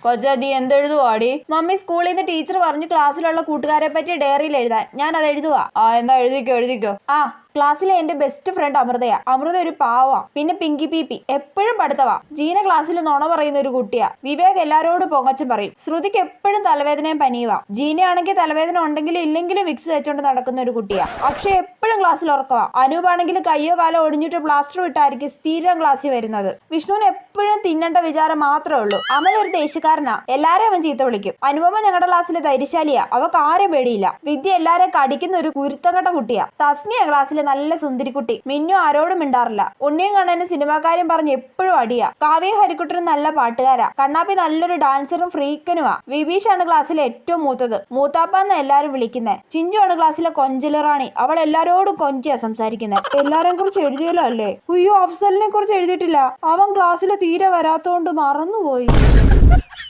കൊച്ചതി എന്തെഴുതുവാടി? Mummy സ്കൂളിൽ നിന്ന് teacher പറഞ്ഞു ക്ലാസ്സിലുള്ള കൂട്ടുകാരെ പറ്റി ഡയറിയിൽ എഴുതാൻ. ഞാൻ അത് എഴുതുവാ. എന്നാ എഴുതിക്കോ. ക്ലാസ്സിലെ എന്റെ ബെസ്റ്റ് ഫ്രണ്ട് അമൃതയാ. അമൃത ഒരു പാവാ. പിന്നെ പിങ്കി പീപ്പി എപ്പോഴും പഠിത്തവാ. ജീന ക്ലാസ്സിൽ നുണ പറയുന്ന ഒരു കുട്ടിയാ. വിവേക് എല്ലാരോടും പൊങ്ങച്ചം പറയും. ശ്രുതിക്ക് എപ്പോഴും തലവേദനയും പനിയുവാ. ജീനയാണെങ്കിൽ തലവേദന ഉണ്ടെങ്കിലും ഇല്ലെങ്കിലും വിക്സ് വെച്ചോണ്ട് നടക്കുന്ന ഒരു കുട്ടിയാ. അക്ഷയ് എപ്പോഴും ക്ലാസ്സിൽ ഉറക്കവാ. അനൂപാണെങ്കിൽ കയ്യോ കാലോ ഒടിഞ്ഞിട്ട് പ്ലാസ്റ്റർ ഇട്ടായിരിക്കും സ്ഥിരം ക്ലാസ്സിൽ വരുന്നത്. വിഷ്ണുവിന് എപ്പോഴും തിന്നേണ്ട വിചാരം മാത്രമേ ഉള്ളൂ. അമൽ ഒരു ദേഷ്യക്കാരനാ. എല്ലാരും അവൻ ചീത്ത വിളിക്കും. അനുപമ ഞങ്ങളുടെ ക്ലാസ്സിലെ ധൈര്യശാലിയാ. അവക്ക് ആരും പേടിയില്ല. വിദ്യ എല്ലാരും കടിക്കുന്ന ഒരു കുരുത്തങ്കട്ട കുട്ടിയാ. തസ്നിയ ക്ലാസ്സിൽ നല്ല സുന്ദരിക്കുട്ടി. മിന്നു ആരോടും മിണ്ടാറില്ല. ഉണ്ണിയും കണ്ണനും സിനിമാക്കാരും പറഞ്ഞ് എപ്പോഴും അടിയാ. കാവ്യ ഹരിക്കുട്ടനും നല്ല പാട്ടുകാരാ. കണ്ണാപ്പി നല്ലൊരു ഡാൻസറും ഫ്രീക്കനുമാ. വിഭീഷാണ് ക്ലാസ്സിലെ ഏറ്റവും മൂത്തത്. മൂത്താപ്പാന്ന് എല്ലാരും വിളിക്കുന്നേ. ചിഞ്ചു ആണ് ക്ലാസ്സിലെ കൊഞ്ചിലറാണി. അവൾ എല്ലാരോടും കൊഞ്ചിയാ സംസാരിക്കുന്നത്. എല്ലാരെയും കുറിച്ച് എഴുതിയല്ലോ അല്ലേ? അയ്യോ, അഫ്സലിനെ കുറിച്ച് എഴുതിയിട്ടില്ല. അവൻ ക്ലാസ്സിൽ തീരെ വരാത്തോണ്ട് മറന്നുപോയി.